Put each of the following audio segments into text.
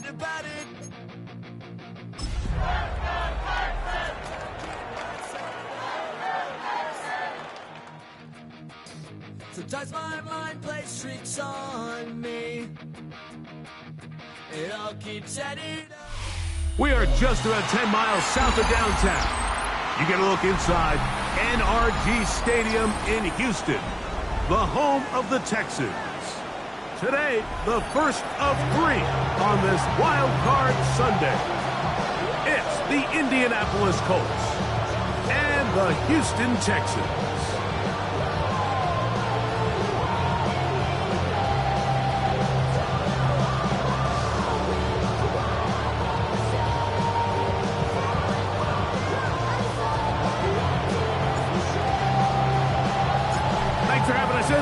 about it. Sometimes my mind plays tricks on me. It all keeps adding up. We are just about 10 miles south of downtown. You get a look inside NRG Stadium in Houston, the home of the Texans. Today, the first of 3 on this Wild Card Sunday. It's the Indianapolis Colts and the Houston Texans.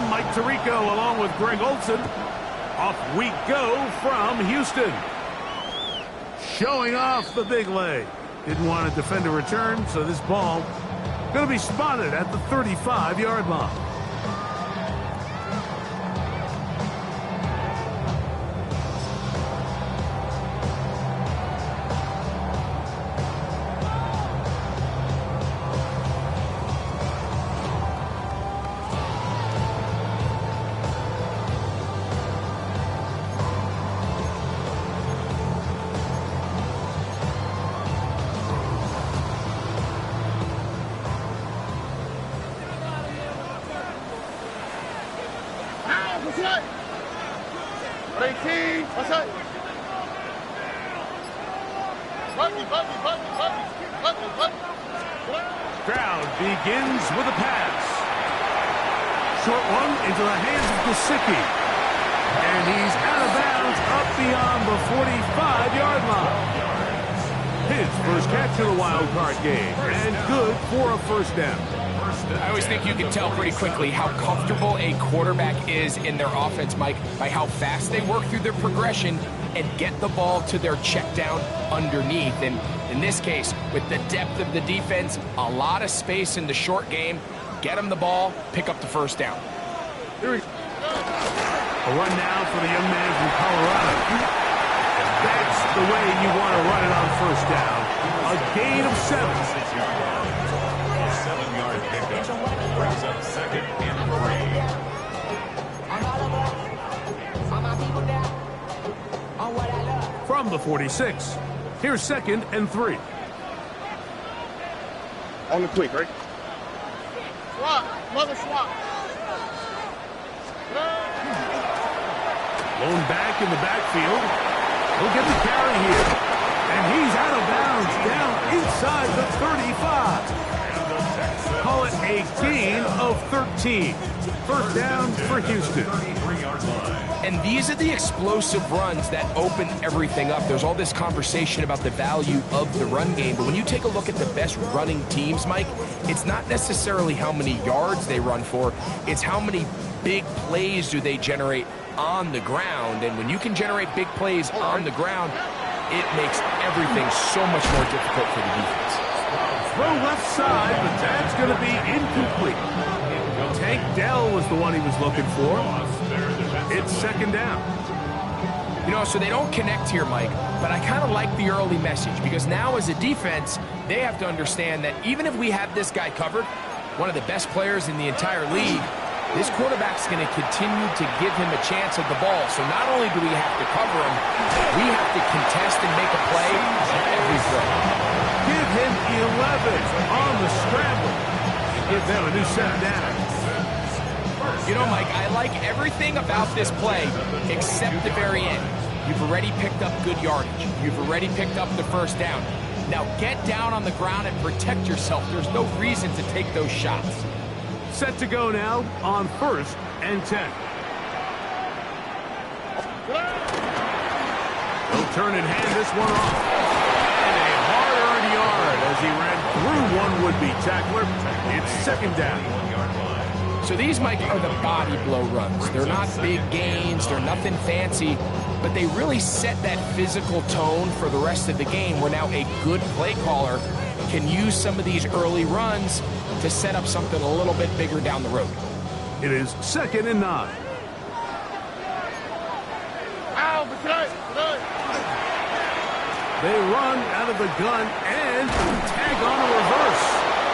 Mike Tirico along with Greg Olson. Off we go from Houston. Showing off the big leg. Didn't want to defend a return, so this ball going to be spotted at the 35-yard line. Crowd begins with a pass. Short one into the hands of Gesicki. And he's out of bounds up beyond the 45-yard line. His first catch of the wild card game. And good for a first down. I always think you can tell pretty quickly how comfortable a quarterback is in their offense, Mike, by how fast they work through their progression and get the ball to their check down underneath. And in this case, with the depth of the defense, a lot of space in the short game, get them the ball, pick up the first down. A run now for the young man from Colorado. That's the way you want to run it on first down. A gain of 7. 7-yard pickup brings up 2nd and 3. From the 46, here's 2nd and 3. On the quick, right? Swap, mother swap. Lone back in the backfield. He'll get the carry here. And he's out of bounds down inside the 35. Call it a gain of 13. First down for Houston. And these are the explosive runs that open everything up. There's all this conversation about the value of the run game, but when you take a look at the best running teams, Mike, it's not necessarily how many yards they run for, it's how many big plays do they generate on the ground. And when you can generate big plays on the ground, it makes everything so much more difficult for the defense. Throw left side, but that's going to be incomplete. Tank Dell was the one he was looking for. It's 2nd down. You know, so they don't connect here, Mike, but I kind of like the early message because now as a defense, they have to understand that even if we have this guy covered, one of the best players in the entire league, this quarterback's going to continue to give him a chance at the ball. So not only do we have to cover him, we have to contest and make a play on every throw. Give him 11 on the scramble. Give them a new set down. You know, Mike, I like everything about this play except the very end. You've already picked up good yardage. You've already picked up the first down. Now get down on the ground and protect yourself. There's no reason to take those shots. Set to go now on 1st and 10. He'll turn and hand this one off. And a hard-earned yard as he ran through one would-be tackler. It's 2nd down. So these, Mike, are the body blow runs. They're not big gains. They're nothing fancy. But they really set that physical tone for the rest of the game where now a good play caller can use some of these early runs to set up something a little bit bigger down the road. It is 2nd and 9. They run out of the gun and tag on a reverse.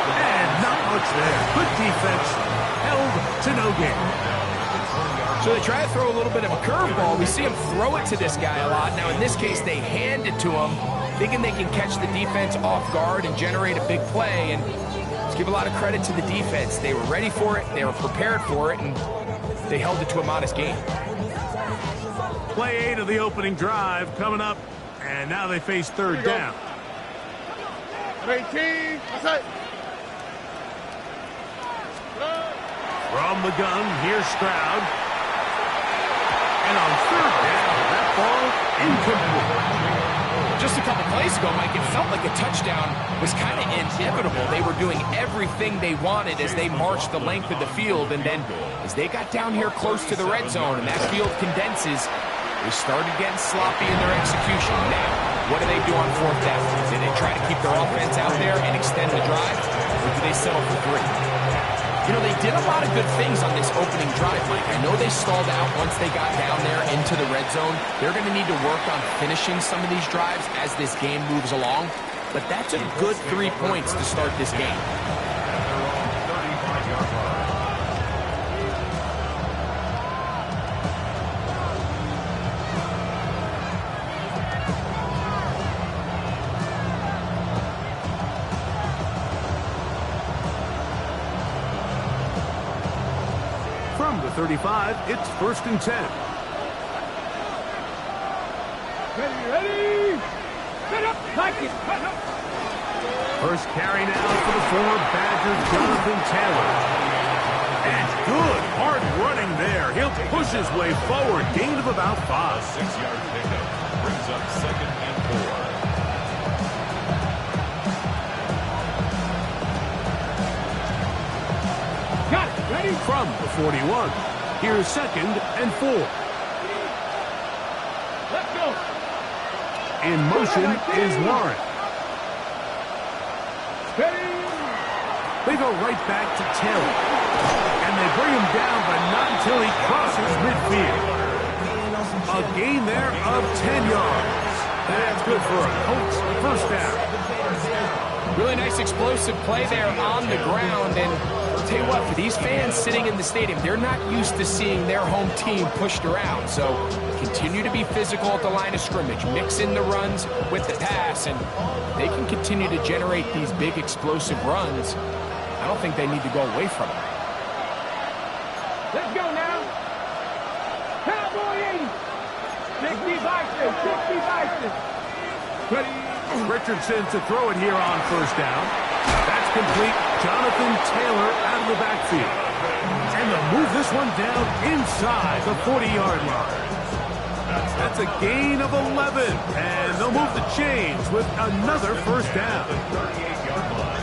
And not much there. Good defense. Held to no gain. So they try to throw a little bit of a curveball. We see him throw it to this guy a lot. Now in this case, they hand it to him, thinking they can catch the defense off guard and generate a big play. And let's give a lot of credit to the defense. They were ready for it, they were prepared for it, and they held it to a modest gain. Play 8 of the opening drive coming up, and now they face third down. 18, that's it. From the gun, here's Stroud. And on third down, that ball incomplete. Just a couple plays ago, Mike, it felt like a touchdown was kind of inevitable. They were doing everything they wanted as they marched the length of the field, and then as they got down here close to the red zone and that field condenses, they started getting sloppy in their execution. Now, what do they do on fourth down? Do they try to keep their offense out there and extend the drive, or do they settle for 3? You know, they did a lot of good things on this opening drive, Mike. I know they stalled out once they got down there into the red zone. They're going to need to work on finishing some of these drives as this game moves along. But that's a good 3 points to start this game. From the 35, it's 1st and 10. Ready? Set up, like it. First carry now for the former Badger, Jonathan Taylor. And good hard running there. He'll push his way forward. Gain of about 5. 6-yard pickup brings up 2nd and 4. Got it, ready? From the 41, here's 2nd and 4. Let's go. In motion is Warren. Ready? They go right back to Taylor. And they bring him down, but not until he crosses midfield. A gain there of 10 yards. That's good for a Colts first down. Really nice explosive play there on the ground. And I'll tell you what, for these fans sitting in the stadium, they're not used to seeing their home team pushed around. So continue to be physical at the line of scrimmage. Mix in the runs with the pass, and they can continue to generate these big explosive runs. I don't think they need to go away from it. Let's go now. Cowboy 80. 60 Bison, 60 Bison. Ready? Richardson to throw it here on first down. That's complete. Jonathan Taylor out of the backfield. And they'll move this one down inside the 40-yard line. That's a gain of 11. And they'll move the chains with another first down. 38-yard line.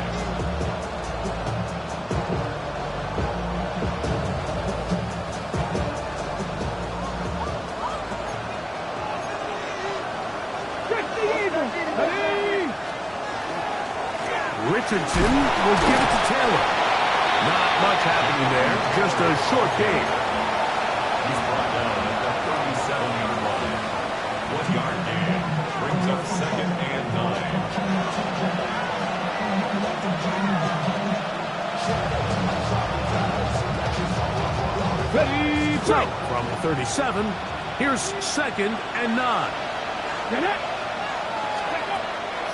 Richardson will give it to Taylor. Not much happening there. Just a short gain. He's brought down at the 37-yard line. 1-yard gain brings up 2nd and 9. Ready, throw. From the 37, here's 2nd and 9.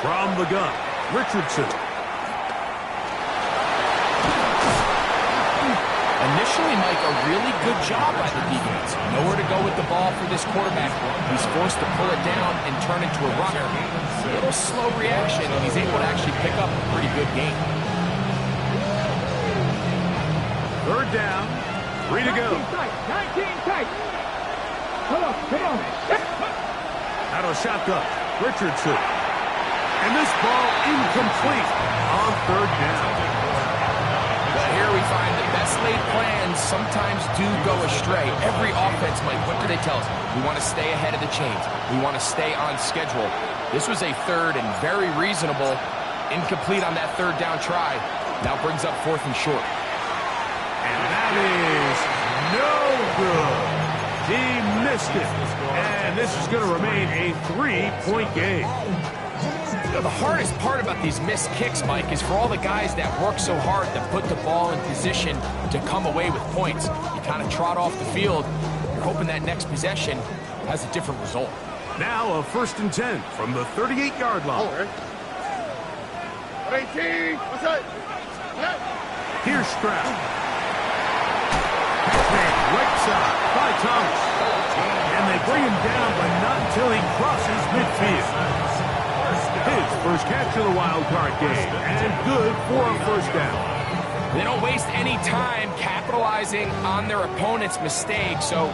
From the gun, Richardson. Initially, Mike, a really good job by the defense. Nowhere to go with the ball for this quarterback. He's forced to pull it down and turn into a runner. A little slow reaction, and he's able to actually pick up a pretty good game. Third down, 3 to go. 19 tight. Come on. Out of shotgun, Richardson. And this ball incomplete on third down. But here we find the best laid plans sometimes do go astray. Every offense, Mike, what do they tell us? We want to stay ahead of the chains. We want to stay on schedule. This was a third and very reasonable. Incomplete on that third down try. Now brings up 4th and short. And that is no good. He missed missed it. And this is going to remain a 3-point game. You know, the hardest part about these missed kicks, Mike, is for all the guys that work so hard to put the ball in position to come away with points. You kind of trot off the field. You're hoping that next possession has a different result. Now a 1st and 10 from the 38-yard line. Here's Stroud. Right side by Thomas. And they bring him down, but not until he crosses midfield. His first catch of the wild card game, and good for a 1st down. They don't waste any time capitalizing on their opponent's mistake, so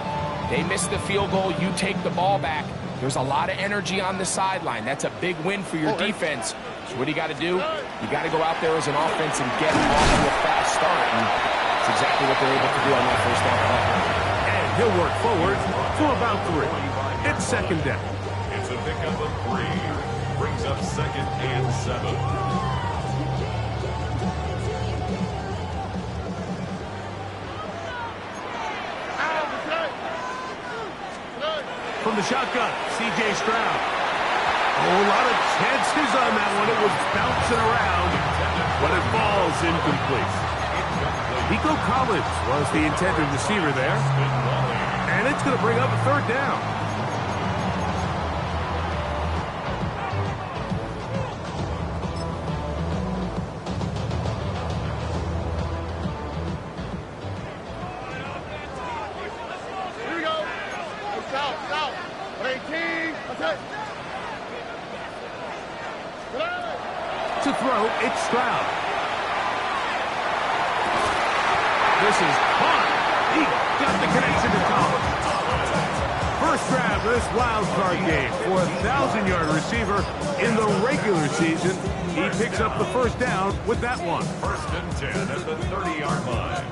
they miss the field goal, you take the ball back. There's a lot of energy on the sideline. That's a big win for your defense. So what do you got to do? You got to go out there as an offense and get off to a fast start. And that's exactly what they're able to do on that 1st down play. And he'll work forward to about 3. It's 2nd down. It's a pickup of 3. Brings up 2nd and 7. From the shotgun, C.J. Stroud. A whole lot of chances on that one. It was bouncing around, but it falls incomplete. Nico Collins was the intended receiver there. And it's going to bring up a 3rd down. To throw, it's Stroud. This is hard. He got the connection to Collins. First grab of this wild card game for a 1,000-yard receiver in the regular season. He picks up the 1st down with that one. 1st and 10 at the 30-yard line.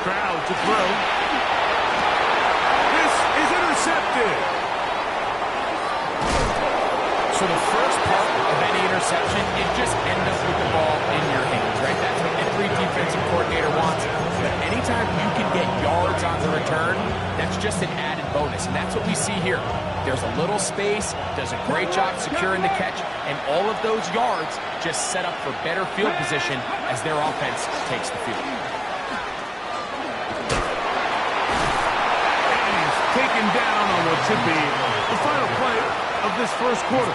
Stroud to throw. This is intercepted. So the first part of any interception, it just ends up with the ball in your hands, right? That's what every defensive coordinator wants. But anytime you can get yards on the return, that's just an added bonus. And that's what we see here. There's a little space, does a great job securing the catch, and all of those yards just set up for better field position as their offense takes the field. And he's taken down on what should be the final play of this 1st quarter.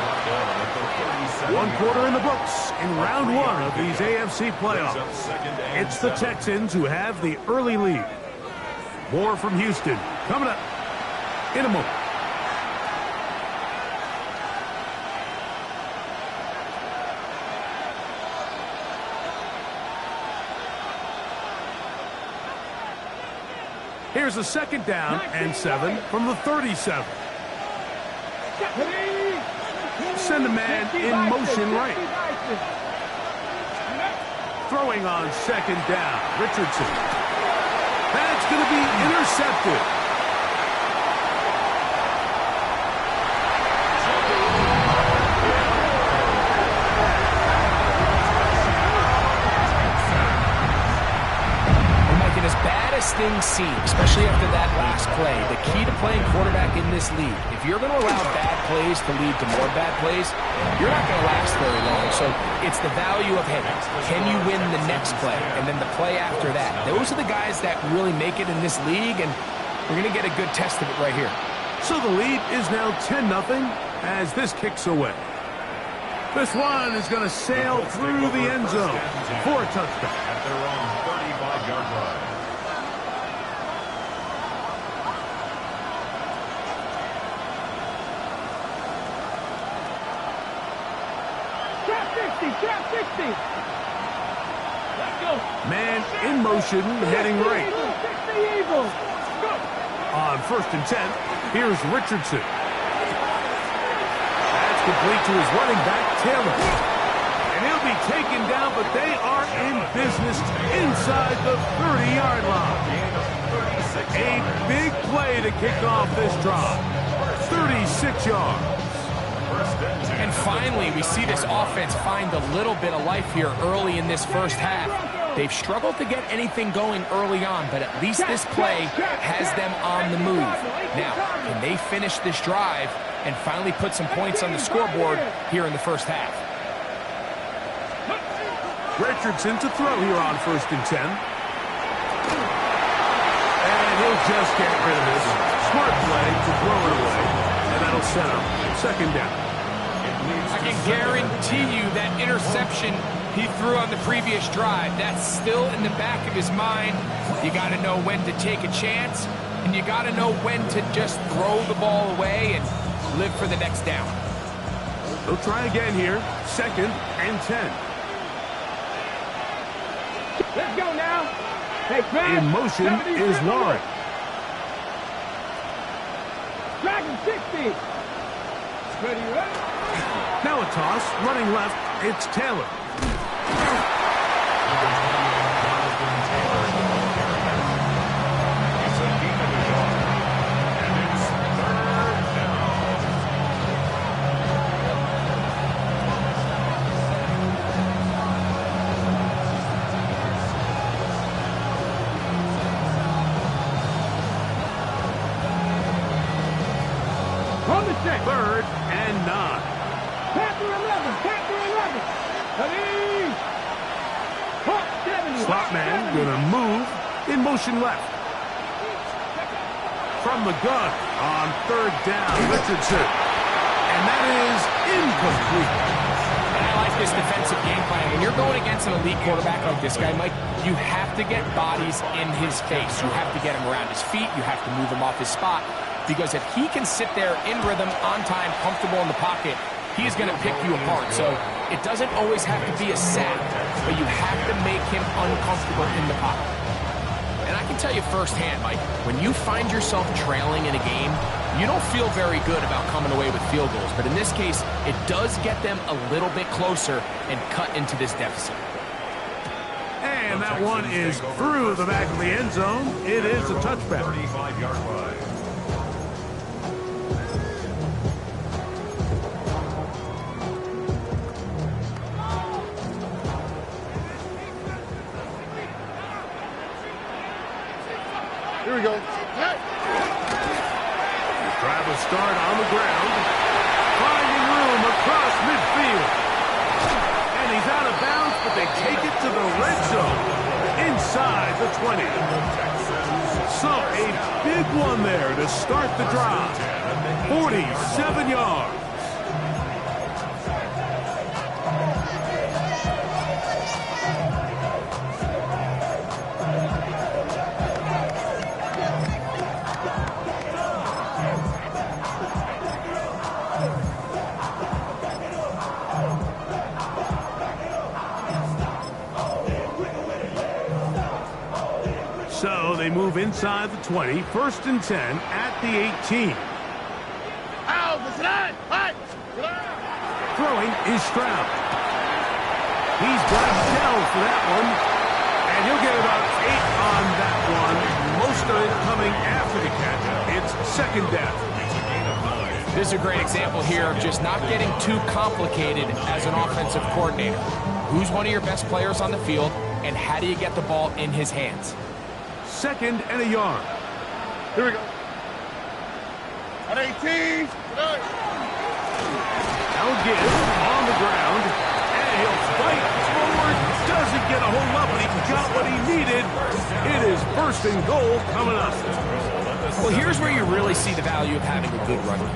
1 quarter in the books in round 1 of these AFC playoffs. It's the Texans who have the early lead. More from Houston coming up in a moment. Here's a 2nd down and 7 from the 37. Send a man in motion right. Throwing on 2nd down, Richardson. That's going to be intercepted. Things seem, especially after that last play, the key to playing quarterback in this league, if you're going to allow bad plays to lead to more bad plays, you're not going to last very long. So it's the value of, hey, can you win the next play and then the play after that? Those are the guys that really make it in this league, and we're going to get a good test of it right here. So the lead is now 10-0 as this kicks away. This one is going to sail through the end zone for a touchdown. At their own 35-yard line. Trap 60. Let's go. Man in motion, heading right. Eagle. On 1st and 10, here's Richardson. That's complete to his running back, Taylor. And he'll be taken down, but they are in business inside the 30-yard line. A big play to kick off this drive. 36 yards. And finally, we see this offense find a little bit of life here early in this first half. They've struggled to get anything going early on, but at least this play has them on the move. Now, can they finish this drive and finally put some points on the scoreboard here in the first half? Richardson to throw here on 1st and 10. And he'll just get rid of this. Smart play to throw it away. And that'll set up 2nd down. I can guarantee you that interception he threw on the previous drive, that's still in the back of his mind. You got to know when to take a chance, and you got to know when to just throw the ball away and live for the next down. They'll try again here. 2nd and 10. Let's go now. Hey, Brad. In motion is Warren. Dragon 60. Ready, ready. Now a toss, running left, it's Taylor. On the check. 3rd and 9. Panther 11. Panther 11. Ready. Hawk 70. Slot man gonna move in motion left. From the gun on 3rd down, Richardson. And that is incomplete. And I like this defensive game plan. When you're going against an elite quarterback like this guy, Mike, you have to get bodies in his face. You have to get him around his feet. You have to move him off his spot. Because if he can sit there in rhythm, on time, comfortable in the pocket, he's going to pick you apart. So it doesn't always have to be a sack, but you have to make him uncomfortable in the pocket. And I can tell you firsthand, Mike, when you find yourself trailing in a game, you don't feel very good about coming away with field goals. But in this case, it does get them a little bit closer and cut into this deficit. And that one is through the back of the end zone. It is a touchback. 35-yard line. Here we go. Travis start on the ground. Finding room across midfield. And he's out of bounds, but they take it to the red zone. Inside the 20. So a big one there to start the drive. 47 yards. So they move inside the 20, 1st and 10 at the 18. Throwing is Stroud. He's got Dell for that one, and he'll get about 8 on that one. Most of it coming after the catch. It's 2nd down. This is a great example here of just not getting too complicated as an offensive coordinator. Who's one of your best players on the field, and how do you get the ball in his hands? 2nd and a yard. Here we go. At 18. Now give on the ground, and he'll fight forward. Doesn't get a whole lot, but he got what he needed. It is 1st and goal coming up. Well, here's where you really see the value of having a good run game.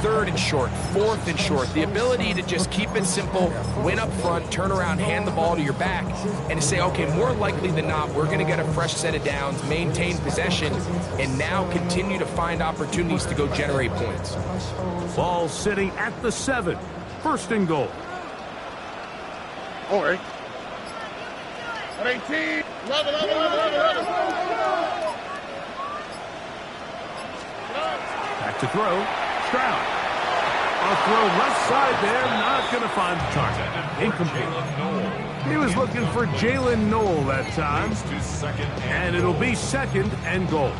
3rd and short, 4th and short. The ability to just keep it simple, win up front, turn around, hand the ball to your back, and to say, okay, more likely than not, we're going to get a fresh set of downs, maintain possession, and now continue to find opportunities to go generate points. Ball sitting at the 7. 1st and goal. All right. At 18. 11. Back to throw. Stroud. A throw left side there. Not going to find the target. Incomplete. He was looking for Jalen Noel that time. And it'll be 2nd and goal.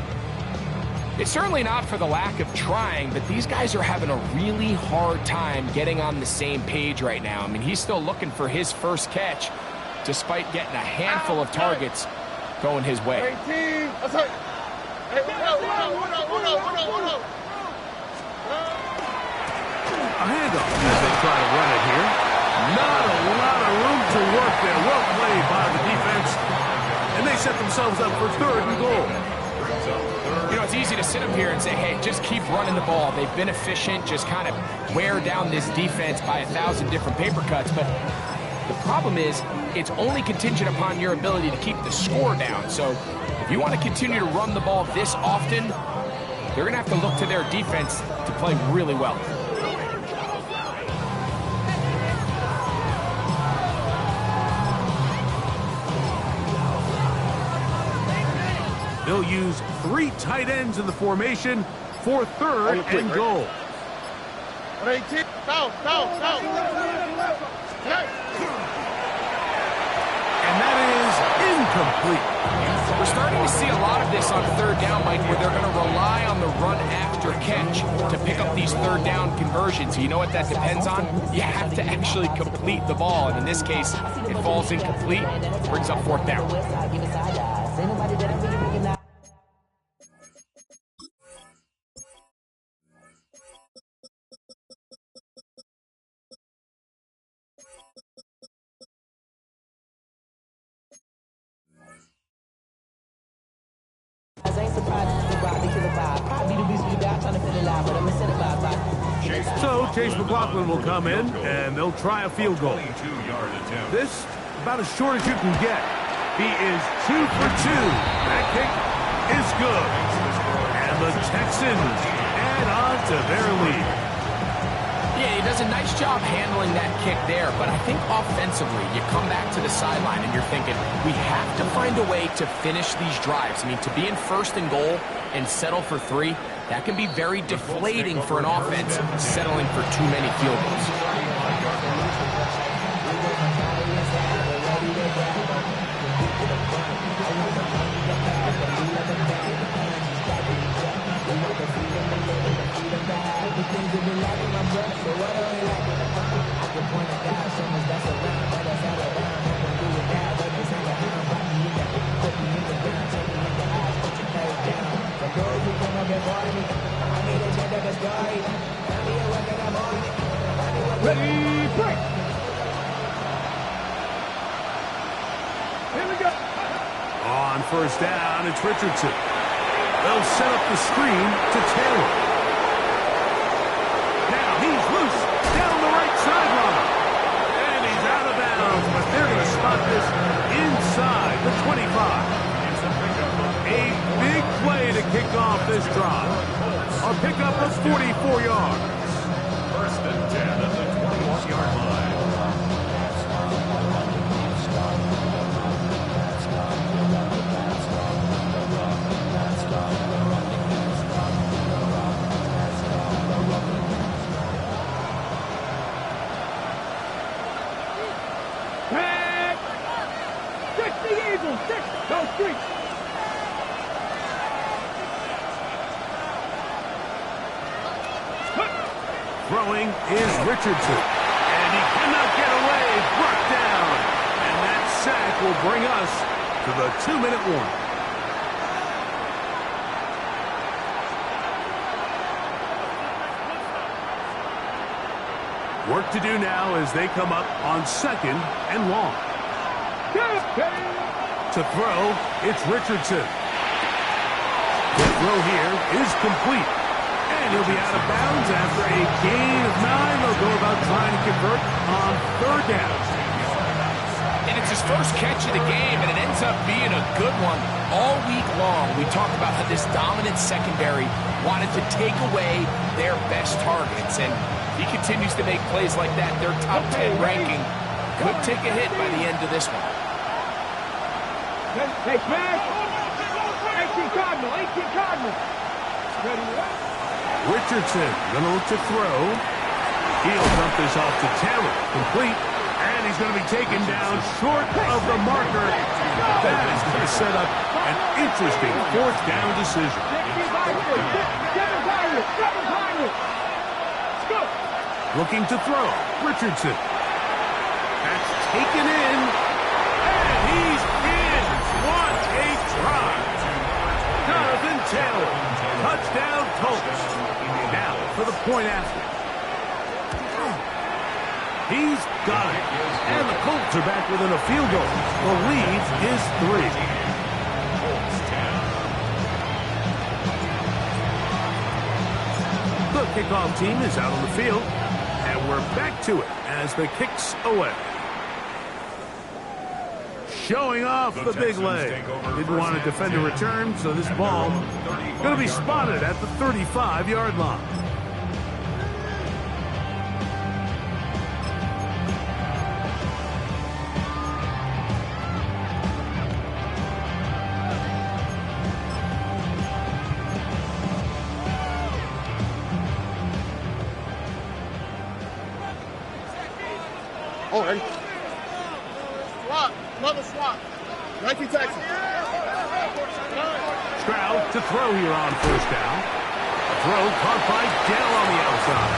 It's certainly not for the lack of trying, but these guys are having a really hard time getting on the same page right now. I mean, he's still looking for his first catch, despite getting a handful of targets going his way. 18. That's right. Hey, hold up. A handoff as they try to run it here. Not a lot of room to work there. Well played by the defense. And they set themselves up for 3rd and goal. You know, it's easy to sit up here and say, hey, just keep running the ball. They've been efficient, just kind of wear down this defense by 1,000 different paper cuts. But the problem is, it's only contingent upon your ability to keep the score down. So if you want to continue to run the ball this often, they're going to have to look to their defense to play really well. They'll use 3 tight ends in the formation for 3rd and goal. 18. Foul. And that is incomplete. We're starting to see a lot of this on 3rd down, Mike, where they're going to rely on the run after catch to pick up these 3rd down conversions. You know what that depends on? You have to actually complete the ball, and in this case, it falls incomplete, brings up 4th down. So Chase McLaughlin will come in, and they'll try a field goal. This, about as short as you can get. He is 2 for 2. That kick is good. And the Texans add on to their lead. Yeah, he does a nice job handling that kick there, but I think offensively, you come back to the sideline and you're thinking, we have to find a way to finish these drives. I mean, to be in 1st and goal and settle for 3, that can be very deflating for an offense, settling for too many field goals. Ready, break. Here we go. On 1st down, it's Richardson. They'll set up the screen to Taylor. Now he's loose down the right sideline. And he's out of bounds, but they're going to spot this inside the 25. A big play to kick off this drive. A pickup of 44 yards. 1st and 10 at the 21-yard line. Tag. 60 Eagles. 6. Go street. Throwing is Richardson. And he cannot get away. Brought down. And that sack will bring us to the 2-minute warning. Work to do now as they come up on 2nd and long. To throw, it's Richardson. The throw here is complete. And he'll be out of bounds after a gain of 9. They'll go about trying to convert on 3rd down. And it's his first catch of the game, and it ends up being a good one. All week long, we talked about how this dominant secondary wanted to take away their best targets. And he continues to make plays like that. Their top 10 ranking could take a hit by the end of this one. Hey, smash. 18 Cardinal. 18 Cardinal. Ready, right? Richardson gonna look to throw. He'll dump this off to Taylor. Complete. And he's going to be taken down short of the marker. That is going to set up an interesting 4th down decision. Looking to throw. Richardson. That's taken in. And he's in. What a drive. Jonathan Taylor. Touchdown Colts. Now for the point after. He's got it. And the Colts are back within a field goal. The lead is 3. The kickoff team is out on the field. And we're back to it as the kick's away. Showing off the big leg. Didn't want to defend a return, so this ball going to be spotted at the 35-yard line. Oh, ready? Swap. Another swap. Nike Texas. Stroud to throw here on first down. Throw caught by Dell on the outside.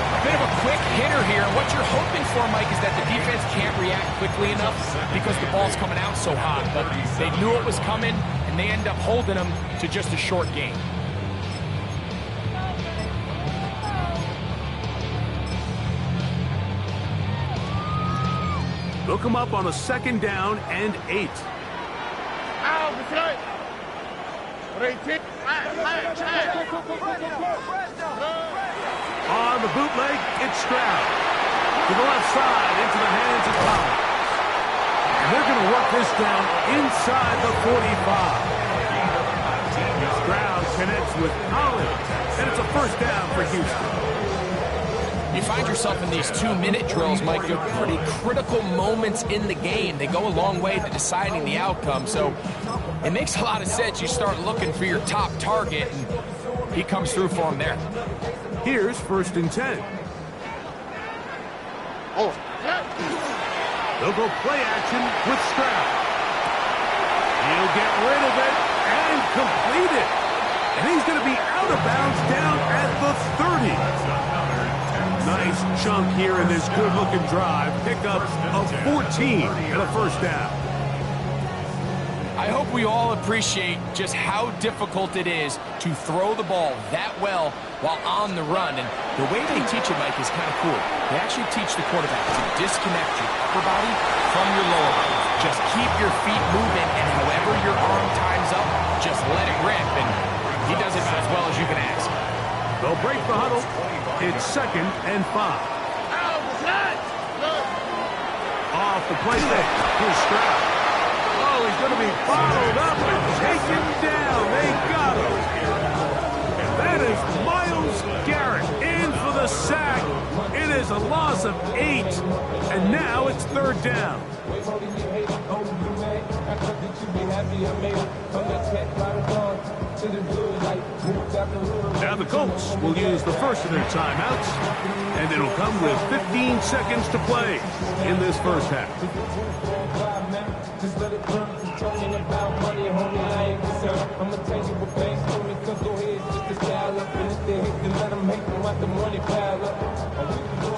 A bit of a quick hitter here. What you're hoping for, Mike, is that the defense can't react quickly enough because the ball's coming out so hot. But they knew it was coming, and they end up holding them to just a short gain. Look him up on a second down and 8. On the bootleg, it's Stroud. To the left side, into the hands of Collins. And they're going to work this down inside the 45. Stroud connects with Collins. And it's a first down for Houston. You find yourself in these 2-minute drills, Mike. They're pretty critical moments in the game. They go a long way to deciding the outcome. So it makes a lot of sense. You start looking for your top target, and he comes through for him there. Here's 1st and 10. Oh. They'll go play action with Stroud. He'll get rid of it and complete it. And he's going to be out of bounds down at the 30. Nice chunk here in this good-looking drive. Pickup of 14 and a first down. I hope we all appreciate just how difficult it is to throw the ball that well while on the run. And the way they teach it, Mike, is kind of cool. They actually teach the quarterback to disconnect your upper body from your lower body. Just keep your feet moving, and however your arm times up, just let it rip. And he does it about as well as you can ask. They'll break the huddle. It's 2nd and 5. Off the play fake. Here's Stroud. Oh, he's going to be followed up and taken down. They got him. And that is Myles Garrett in for the sack. It is a loss of 8. And now it's 3rd down. Now the Colts will use the first of their timeouts, and it'll come with 15 seconds to play in this first half.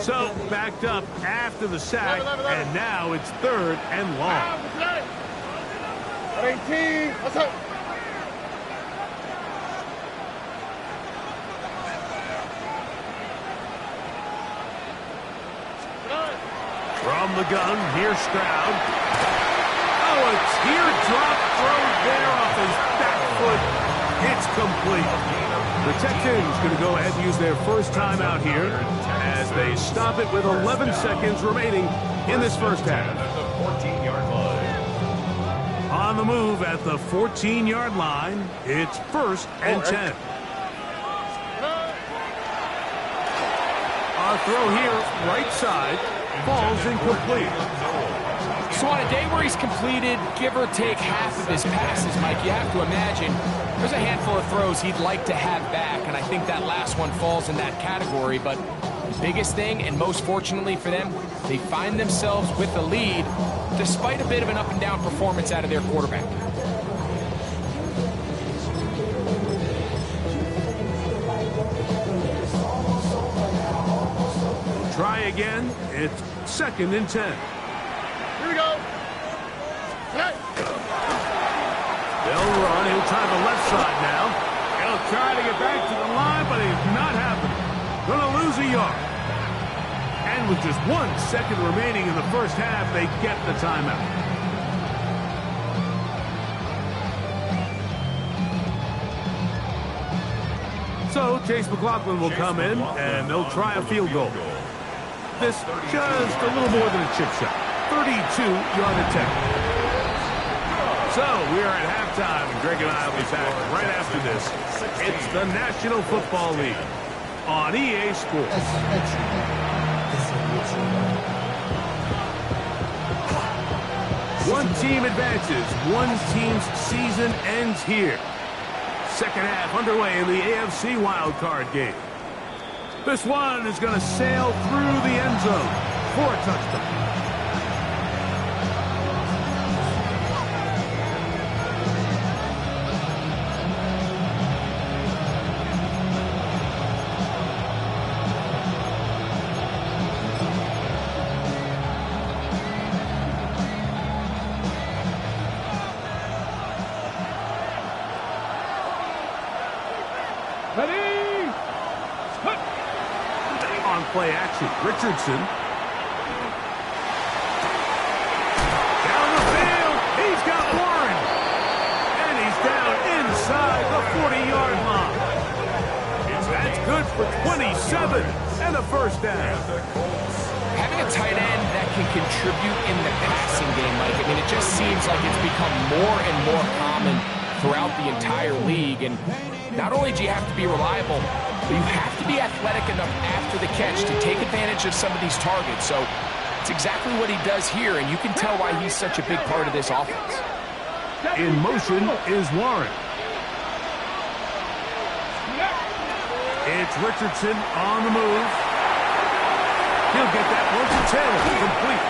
So, backed up after the sack, and now it's 3rd and long. 18. What's up? From the gun, here's Stroud. Oh, a teardrop throw there off his back foot. It's complete. The Texans going to go ahead and use their first timeout here as they stop it with 11 seconds remaining in this first half. On the move at the 14-yard line, it's 1st and 10. Our throw here, right side, falls incomplete. So on a day where he's completed, give or take half of his passes, Mike, you have to imagine there's a handful of throws he'd like to have back, and I think that last one falls in that category. But the biggest thing, and most fortunately for them, they find themselves with the lead despite a bit of an up-and-down performance out of their quarterback. try again. It's 2nd and 10. Here we go. Hey. They'll run. He'll try the left side now. He'll try to get back to the line, but it's not happening. Gonna lose a yard. And with just 1 second remaining in the first half, they get the timeout. So Chase McLaughlin will come in, and they'll try a field goal. This just a little more than a chip shot. 32-yard attempt. So we are at halftime, and Greg and I will be back right after this. It's the National Football League on EA Sports. One team advances. One team's season ends here. Second half underway in the AFC wildcard game. This one is going to sail through the end zone for a touchdown. Play action. Richardson. Down the field. He's got Warren. And he's down inside the 40-yard line. That's good for 27 and a first down. Having a tight end that can contribute in the passing game, Mike, I mean, it just seems like it's become more and more common throughout the entire league. And not only do you have to be reliable, but you have to be athletic enough after the catch to take advantage of some of these targets. So it's exactly what he does here, and you can tell why he's such a big part of this offense. In motion is Warren. It's Richardson on the move. He'll get that one to Taylor, complete.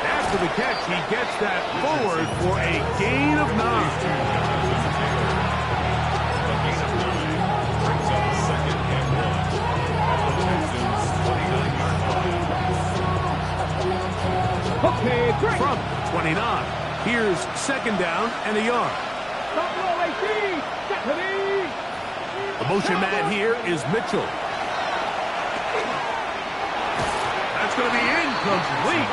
After the catch, he gets that forward for a gain of 9. Okay, great. From 29. Here's 2nd down and a yard. The motion man here is Mitchell. That's going to be incomplete.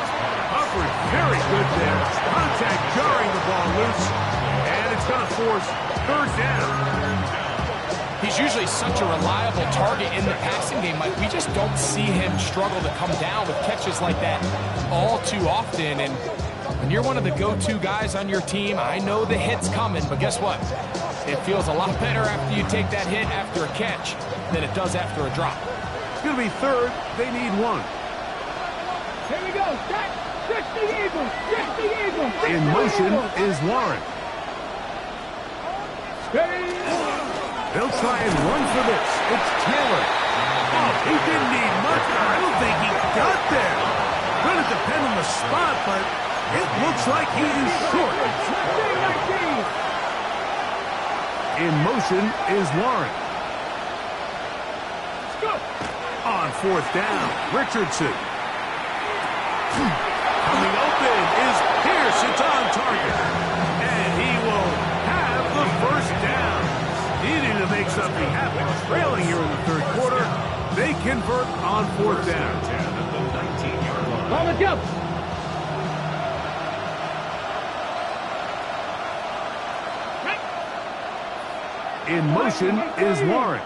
Hubbard very good there. Contact jarring the ball loose. And it's going to force 3rd down. He's usually such a reliable target in the passing game. Like, we just don't see him struggle to come down with catches like that all too often. And when you're one of the go-to guys on your team, I know the hit's coming, but guess what? It feels a lot better after you take that hit after a catch than it does after a drop. It's going to be 3rd. They need 1. Here we go. Stretch the Eagles. Stretch the Eagles. In motion is Warren. They'll try and run for this. It's Taylor. Oh, he didn't need much. I don't think he got there. Going to depend on the spot, but it looks like he is short. In motion is Warren. On 4th down, Richardson. Coming open is Pierce. It's on target. And he will have the first down. Needing to make something happen. Trailing here in the 3rd quarter. They convert on 4th down. On the jump. In motion is Warren.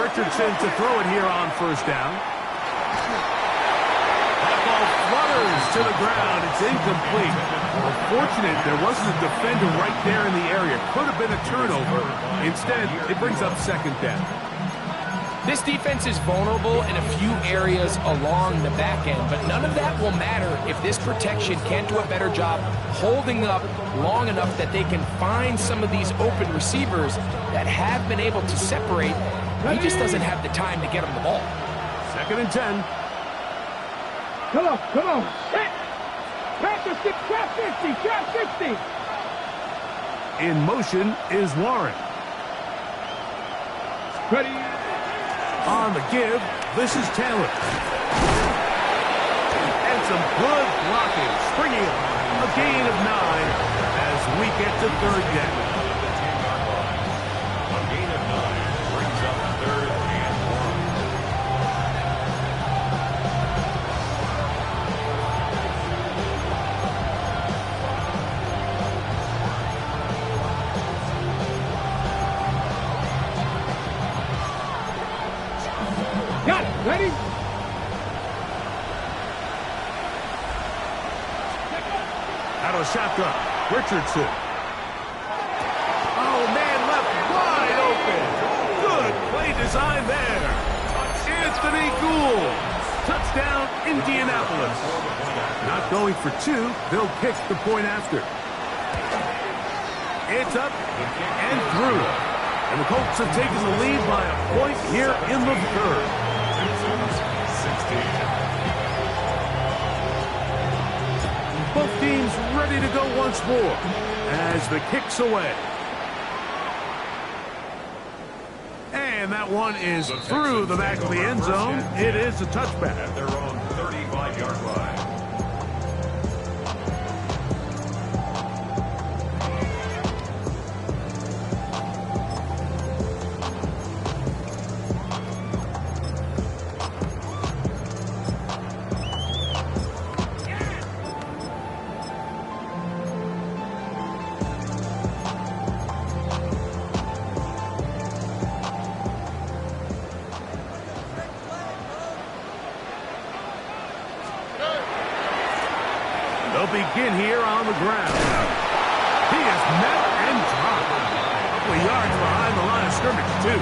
Richardson to throw it here on 1st down. That ball flutters to the ground. It's incomplete. Unfortunate there wasn't a defender right there in the area. Could have been a turnover. Instead, it brings up 2nd down. This defense is vulnerable in a few areas along the back end, but none of that will matter if this protection can't do a better job holding up long enough that they can find some of these open receivers that have been able to separate. He just doesn't have the time to get him the ball. 2nd and 10. Come on, come on. Pass 50, trap 50. In motion is Warren. Ready. On the give, this is Taylor. And some good blocking, springing up. A gain of 9 as we get to third down. A gain of 9 brings up third and 1. Got it. Ready? Out of the shotgun, Richardson. Oh, man, left wide open. Good play design there. Anthony Gould. Touchdown, Indianapolis. Not going for 2. They'll kick the point after. It's up and through. And the Colts have taken the lead by a point here in the third. 16. Both teams ready to go once more as the kick's away. And that one is through the back of the end zone. It is a touchback. At their own 35-yard line. They'll begin here on the ground. He is met and dropped. A couple of yards behind the line of scrimmage, too.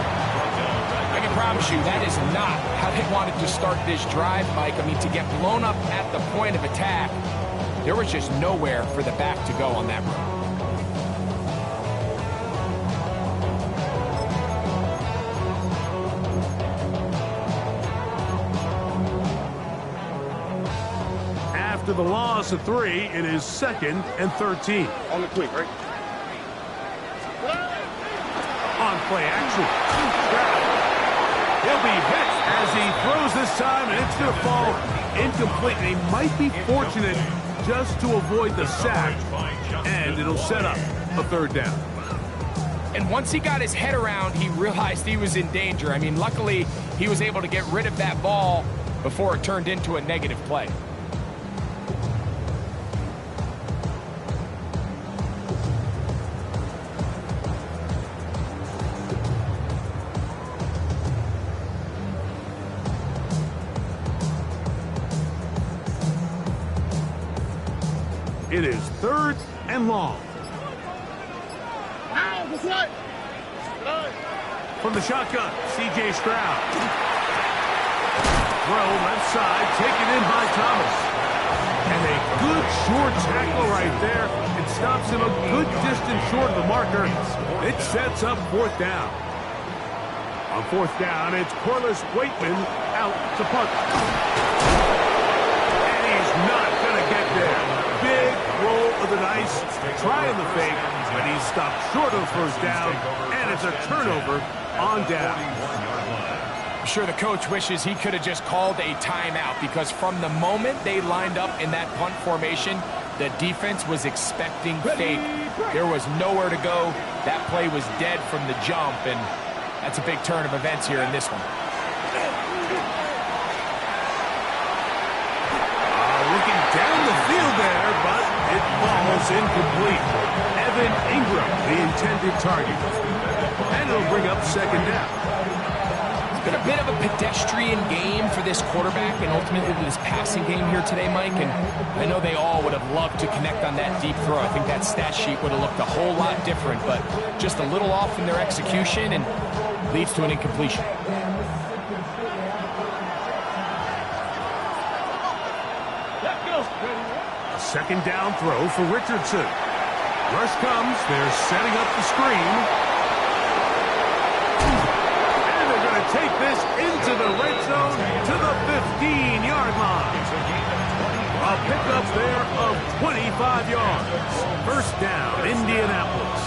I can promise you that is not how they wanted to start this drive, Mike. I mean, to get blown up at the point of attack, there was just nowhere for the back to go on that run. After the loss of 3, it is 2nd and 13. On the quick, right? On play action. He'll be hit as he throws this time, and it's going to fall incomplete. And he might be fortunate just to avoid the sack, and it'll set up a third down. And once he got his head around, he realized he was in danger. I mean, luckily, he was able to get rid of that ball before it turned into a negative play. It is 3rd and long. Now, the what? From the shotgun, C.J. Stroud. Throw left side, taken in by Thomas. And a good short tackle right there. It stops him a good distance short of the marker. It sets up 4th down. On 4th down, it's Corliss Waitman out to punt. And he's not going to get there. Big roll of the dice, trying the fake, but he's stopped short of 1st down, and it's a turnover on down. I'm sure the coach wishes he could have just called a timeout, because from the moment they lined up in that punt formation, the defense was expecting fake. There was nowhere to go. That play was dead from the jump, and that's a big turn of events here in this one. Looking down the field there, but it falls incomplete. Evan Ingram, the intended target. And it'll bring up 2nd down. It's been a bit of a pedestrian game for this quarterback and ultimately this passing game here today, Mike. And I know they all would have loved to connect on that deep throw. I think that stat sheet would have looked a whole lot different, but just a little off in their execution and leads to an incompletion. Second down throw for Richardson. Rush comes. They're setting up the screen. And they're going to take this into the red zone to the 15-yard line. A pickup there of 25 yards. 1st down, Indianapolis.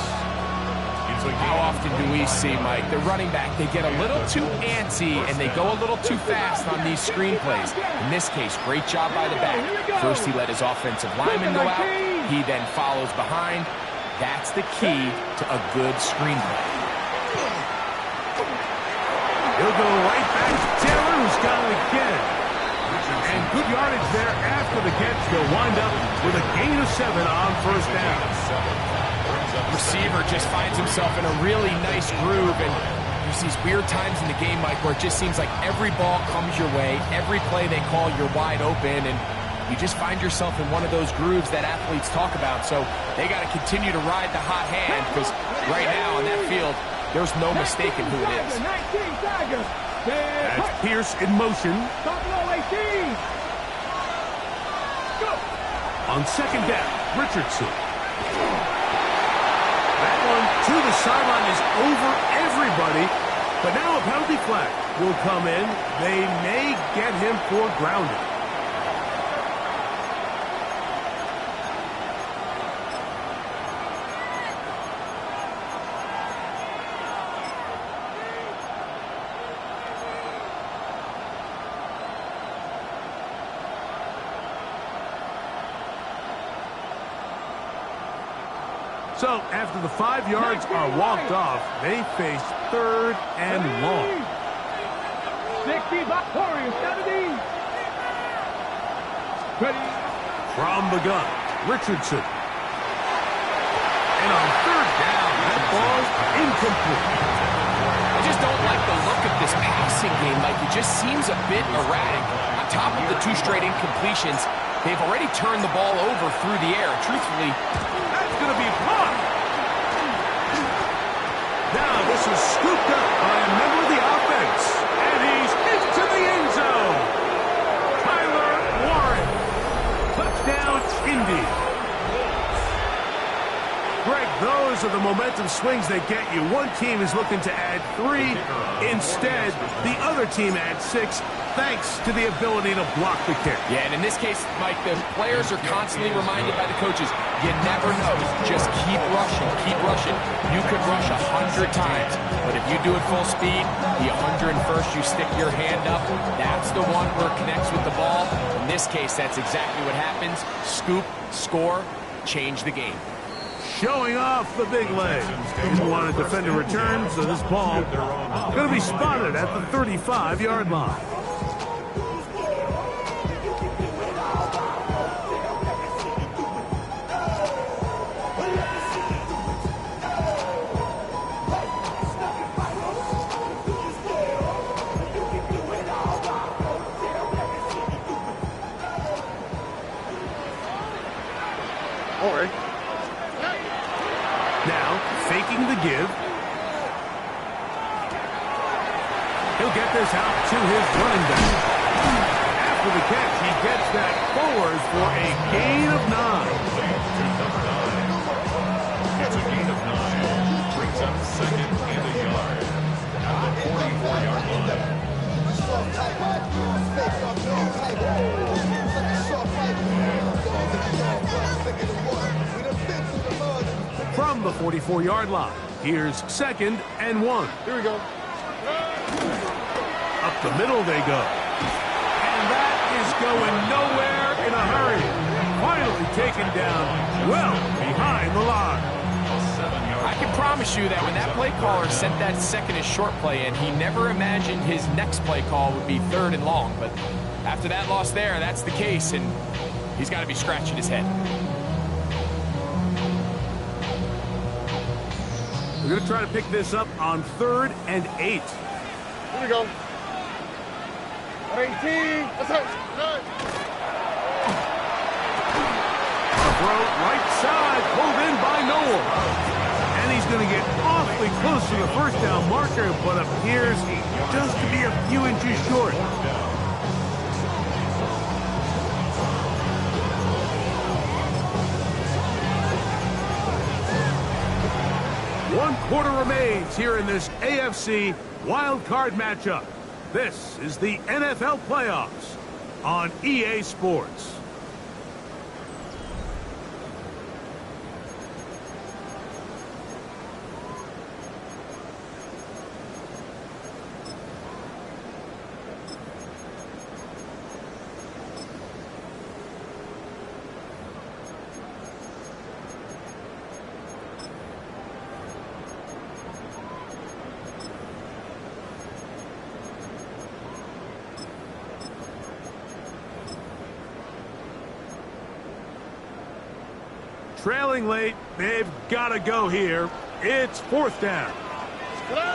How often do we see, Mike, the running back, they get a little too antsy and they go a little too fast on these screen plays. In this case, great job by the back. First, he let his offensive lineman go out. He then follows behind. That's the key to a good screen play. He'll go right back to Taylor, who's got it again. And good yardage there after the catch. They'll wind up with a gain of 7 on first down. Receiver just finds himself in a really nice groove, and there's these weird times in the game, Mike, where it just seems like every ball comes your way, every play they call, you're wide open, and you just find yourself in one of those grooves that athletes talk about. So they got to continue to ride the hot hand, because right now on that field, there's no mistaking who it is. That's Pierce in motion. On second down, Richardson. That one to the sideline is over everybody. But now a penalty flag will come in. They may get him for grounding. So, after the 5 yards are walked off, they face 3rd and long. 60 by Warriors, 70. Ready. From the gun, Richardson. And on 3rd down, that ball incomplete. I just don't like the look of this passing game. Like, it just seems a bit erratic. On top of the 2 straight incompletions, they've already turned the ball over through the air. Truthfully, that's going to be blocked. Now this is scooped up by a member of the offense. And he's into the end zone. Tyler Warren. Touchdown, Indy. Greg, those are the momentum swings that get you. One team is looking to add 3. Instead, the other team adds 6. Thanks to the ability to block the kick. Yeah, and in this case, Mike, the players are constantly reminded by the coaches, you never know. Just keep rushing, keep rushing. You could rush 100 times, but if you do it full speed, the 101st, you stick your hand up. That's the one where it connects with the ball. In this case, that's exactly what happens. Scoop, score, change the game. Showing off the big leg. Didn't want to defend a return, so this ball going to be spotted at the 35-yard line. Now, faking the give. He'll get this out to his running back. After the catch, he gets that forward for a gain of 9. It's a gain of 9. Brings up 2nd and a yard at the 44-yard line. From the 44-yard line, here's 2nd and 1. Here we go. Up the middle they go. And that is going nowhere in a hurry. Finally taken down well behind the line. I can promise you that when that play caller sent that 2nd and short play in, he never imagined his next play call would be 3rd and long. But after that loss there, that's the case, and he's got to be scratching his head. We're going to try to pick this up on 3rd and 8. Here we go. 18. Let's go. Throw right side, pulled in by Noel. And he's going to get awfully close to the first down marker, but appears just to be a few inches short. One quarter remains here in this AFC wild card matchup. This is the NFL playoffs on EA Sports. trailing late. They've got to go here. It's fourth down.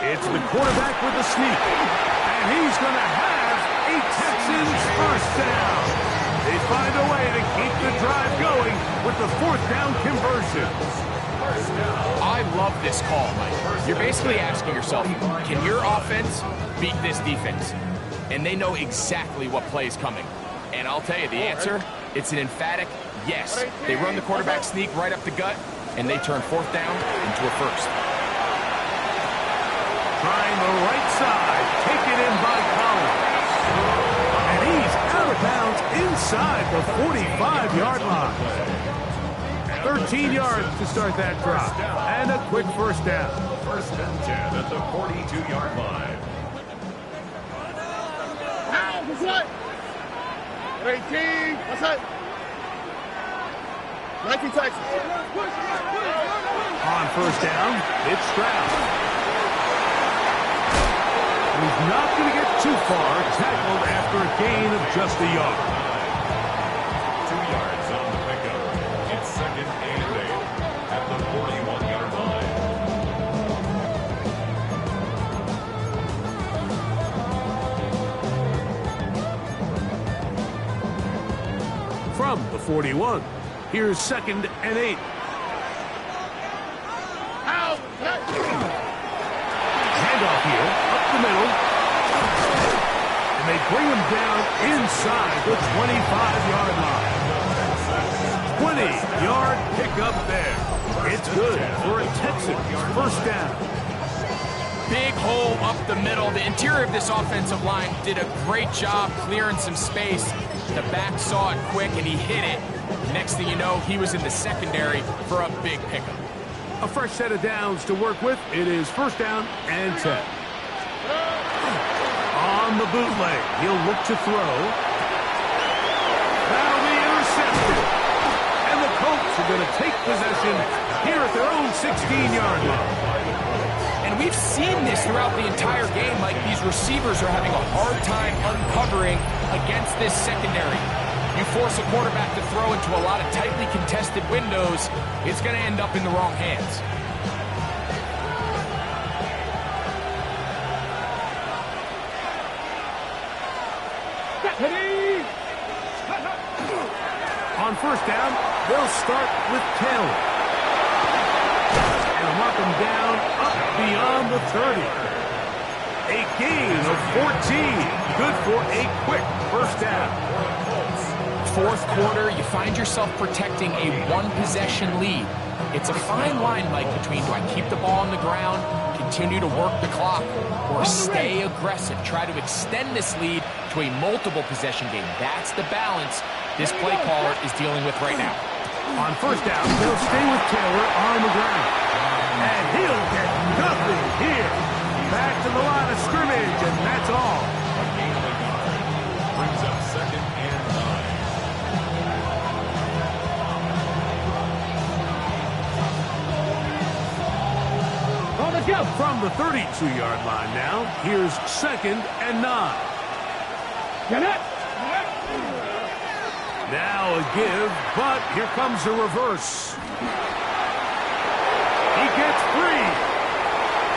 It's the quarterback with the sneak. And he's going to have a Texans first down. They find a way to keep the drive going with the fourth down conversion. I love this call, Mike. You're basically asking yourself, can your offense beat this defense? And they know exactly what play is coming. And I'll tell you, the answer, it's an emphatic yes. They run the quarterback sneak right up the gut, and they turn fourth down into a first. Trying the right side, taken in by Collins. And he's out of bounds inside the 45-yard line. 13 yards to start that drive. And a quick first down. First and 10 at the 42-yard line. 18, what's that? 19 Texas. On first down, it's Stroud. He's not going to get too far, tackled after a gain of just a yard. 2 yards on the pickup. It's second and 8 at the 41-yard line. From the 41, here's second and 8. Handoff here, up the middle. And they bring him down inside the 25-yard line. 20-yard pickup there. It's good for a Texans first down. Big hole up the middle. The interior of this offensive line did a great job clearing some space. The back saw it quick, and he hit it. Next thing you know, he was in the secondary for a big pickup. A fresh set of downs to work with. It is first down and 10. On the bootleg, he'll look to throw. That'll be intercepted. And the Colts are going to take possession here at their own 16-yard line. And we've seen this throughout the entire game. Like, these receivers are having a hard time uncovering against this secondary. You force a quarterback to throw into a lot of tightly contested windows, it's going to end up in the wrong hands. On first down, they'll start with Taylor. And mark him down up beyond the 30. A gain of 14. Good for a quick first down. Fourth quarter, you find yourself protecting a one-possession lead. It's a fine line, Mike, between do I keep the ball on the ground, continue to work the clock, or stay aggressive, try to extend this lead to a multiple possession game. That's the balance this play caller is dealing with right now. On first down, they'll stay with Taylor on the ground. And he'll get nothing here. Back to the line of scrimmage, and that's all. A gain of a yard. Brings up second and 9. On the jump. From the 32-yard line now, here's second and 9. Get it. Now a give, but here comes a reverse. He gets free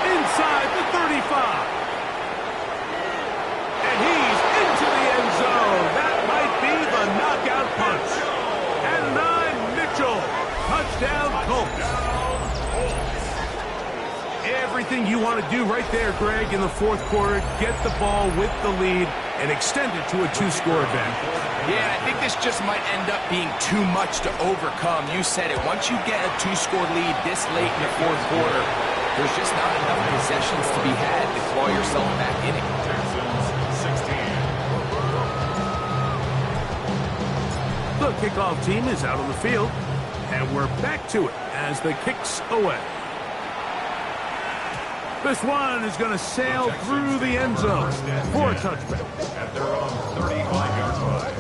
inside the 35. And he's into the end zone. That might be the knockout punch. And 9, Mitchell. Touchdown, Colts. Everything you want to do right there, Greg, in the fourth quarter. Get the ball with the lead and extend it to a 2-score advantage. Yeah, I think this just might end up being too much to overcome. You said it. Once you get a 2-score lead this late in the fourth quarter, there's just not enough possessions to be had to claw yourself back in it. Texans 16. The kickoff team is out on the field, and we're back to it as the kick's away. This one is going to sail through the end zone for a touchback. At their own 35-yard line.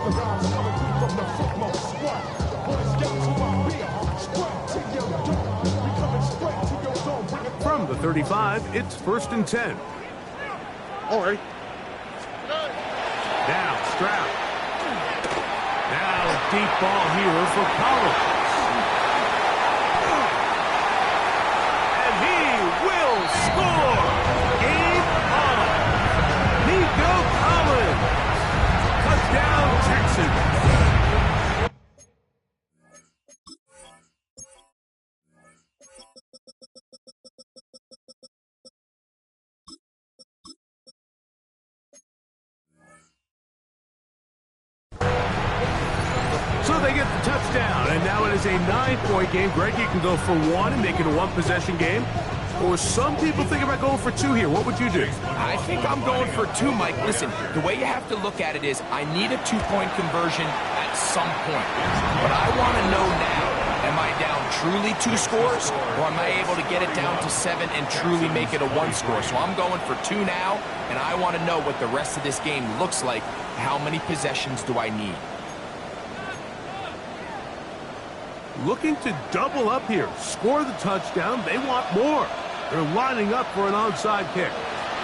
Coming through from the footmost squad. Boy Scouts who I be, strapped to your door. 35, it's 1st and 10. All right. Now Stroud. Now a deep ball here for Collins. And he will score. Game on. Nico Collins. Touchdown, Texans. So they get the touchdown, and now it is a 9-point game. Greg, you can go for 1 and make it a 1-possession game. Or some people think about going for 2 here. What would you do? I think I'm going for 2, Mike. Listen, the way you have to look at it is I need a 2-point conversion at some point. But I want to know now, am I down truly 2 scores, or am I able to get it down to 7 and truly make it a 1 score? So I'm going for 2 now, and I want to know what the rest of this game looks like. How many possessions do I need? Looking to double up here. Score the touchdown. They want more. They're lining up for an onside kick.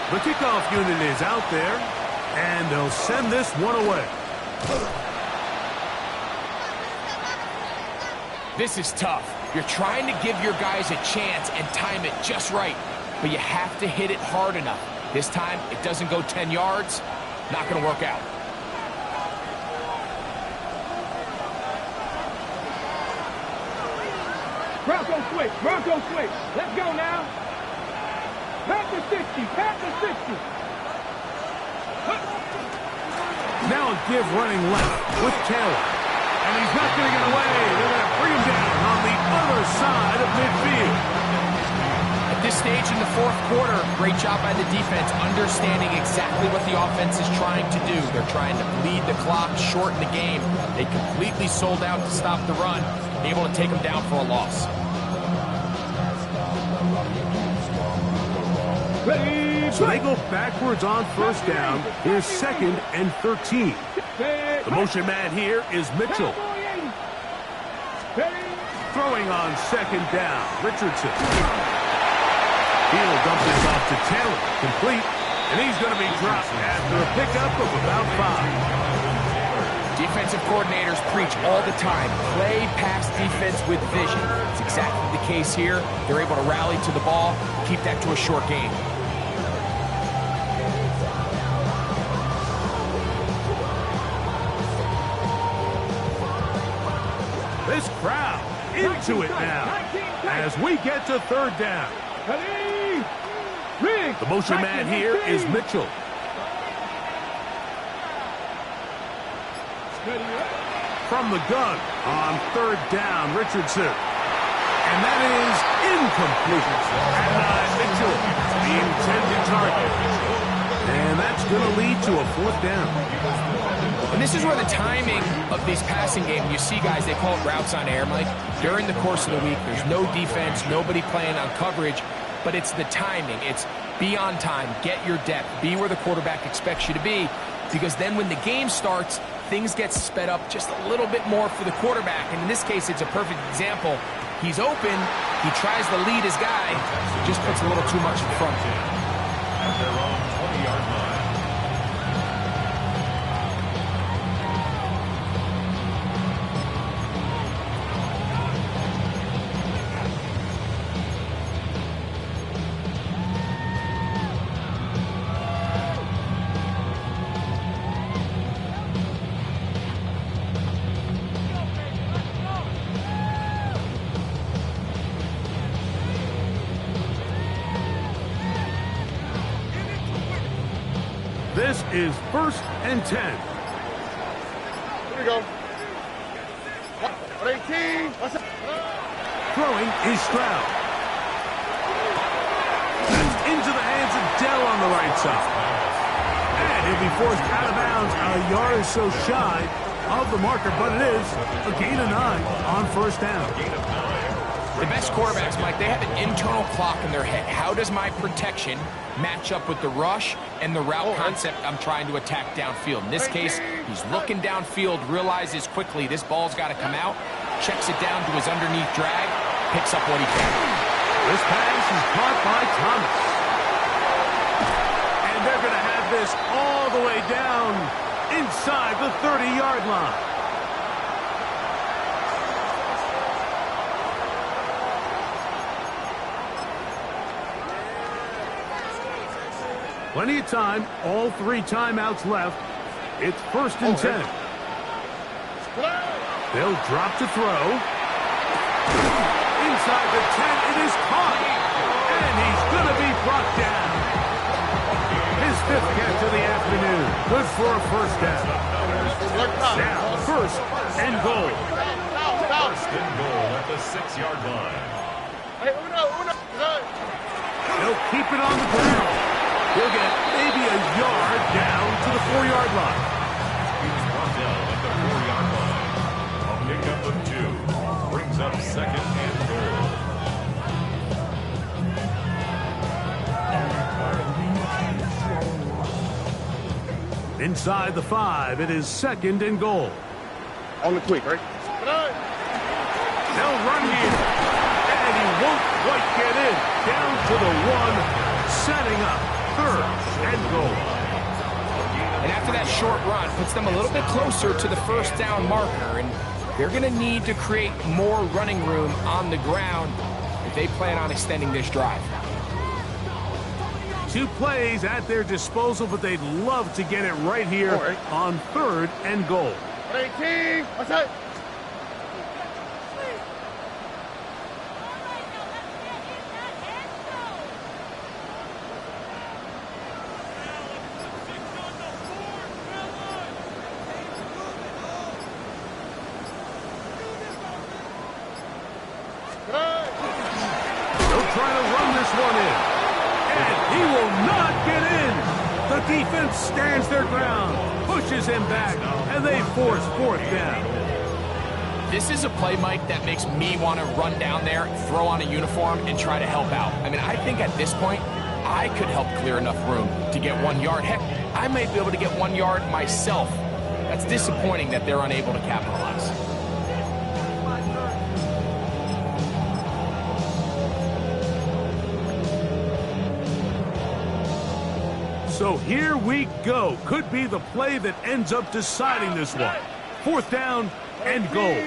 The kickoff unit is out there, and they'll send this one away. This is tough. You're trying to give your guys a chance and time it just right, but you have to hit it hard enough. This time, it doesn't go 10 yards. Not going to work out. Bronco switch. Bronco switch. Let's go now. Pat the 60. Pat the 60. Now a give running left with Taylor. And he's not going to get away. They're going to bring him down on the other side of midfield. At this stage in the 4th quarter, great job by the defense, understanding exactly what the offense is trying to do. They're trying to bleed the clock, shorten the game. They completely sold out to stop the run, able to take them down for a loss. So they go backwards on 1st down. Here's 2nd and 13. The motion man here is Mitchell. Throwing on 2nd down, Richardson. He'll dump this off to Taylor, complete, and he's going to be dropped after a pickup of about 5. Defensive coordinators preach all the time, play pass defense with vision. It's exactly the case here. They're able to rally to the ball, keep that to a short game. This crowd into it now as we get to 3rd down. The motion man here is Mitchell. From the gun on 3rd down, Richardson. And that is incomplete. And Mitchell, the intended target. And that's going to lead to a 4th down. And this is where the timing of this passing game, you see guys, they call it routes on air, Mike. During the course of the week, there's no defense, nobody playing on coverage, but it's the timing. It's be on time, get your depth, be where the quarterback expects you to be, because then when the game starts, things get sped up just a little bit more for the quarterback. And in this case, it's a perfect example. He's open, he tries to lead his guy, just puts a little too much in front. At their own 20-yard line. This is 1st and 10. Here we go. 18. What's up? Throwing is Stroud. That's into the hands of Dell on the right side. And he'll be forced out of bounds a yard or so shy of the marker, but it is a gain of 9 on 1st down. The best quarterbacks, Mike, they have an internal clock in their head. How does my protection match up with the rush and the route concept I'm trying to attack downfield? In this case, he's looking downfield, realizes quickly this ball's got to come out, checks it down to his underneath drag, picks up what he can. This pass is caught by Thomas. And they're going to have this all the way down inside the 30-yard line. Plenty of time, all 3 timeouts left. It's 1st and 10. They'll drop to throw. Inside the 10, it is caught. And he's going to be brought down. His 5th catch of the afternoon. Good for a 1st down. Now, 1st and goal. 1st and goal at the 6-yard line. They'll keep it on the ground. He'll get maybe a yard down to the 4-yard line. He's brought down at the 4-yard line. A pickup of 2. Brings up 2nd and goal. Inside the 5, it is 2nd and goal. On the quick, right? They'll run here. And he won't quite get in. Down to the 1, setting up 3rd and goal. And after that short run, puts them a little bit closer to the 1st down marker. And they're going to need to create more running room on the ground if they plan on extending this drive. 2 plays at their disposal, but they'd love to get it right here on 3rd and goal. 18. What's that? Defense stands their ground, pushes him back, and they force 4th down. This is a play, Mike, that makes me want to run down there, throw on a uniform, and try to help out. I mean, I think at this point, I could help clear enough room to get 1 yard. Heck, I might be able to get 1 yard myself. That's disappointing that they're unable to capitalize. So here we go. Could be the play that ends up deciding this one. 4th down and goal.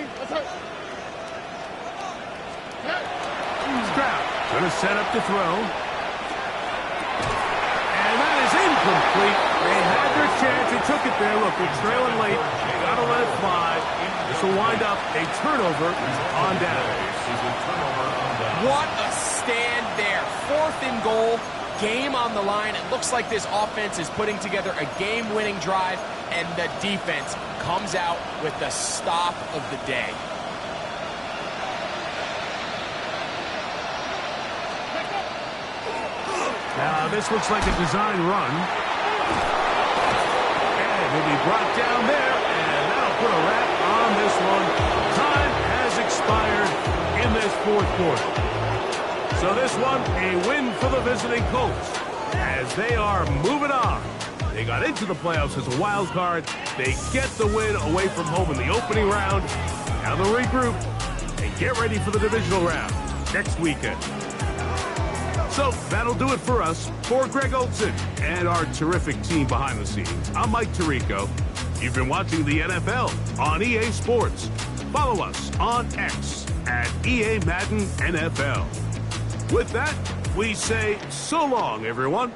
Stroud going to set up to throw. And that is incomplete. They had their chance. They took it there. Look, they're trailing late. They got to let it fly. This will wind up a turnover on down. What a stand there. 4th and goal. Game on the line. It looks like this offense is putting together a game-winning drive, and the defense comes out with the stop of the day. Now, this looks like a design run. And he'll be brought down there, and that'll put a wrap on this one. Time has expired in this 4th quarter. So this one, a win for the visiting Colts as they are moving on. They got into the playoffs as a wild card. They get the win away from home in the opening round. Now they'll regroup and get ready for the divisional round next weekend. So that'll do it for us. For Greg Olson and our terrific team behind the scenes, I'm Mike Tirico. You've been watching the NFL on EA Sports. Follow us on X at EA Madden NFL. With that, we say so long, everyone.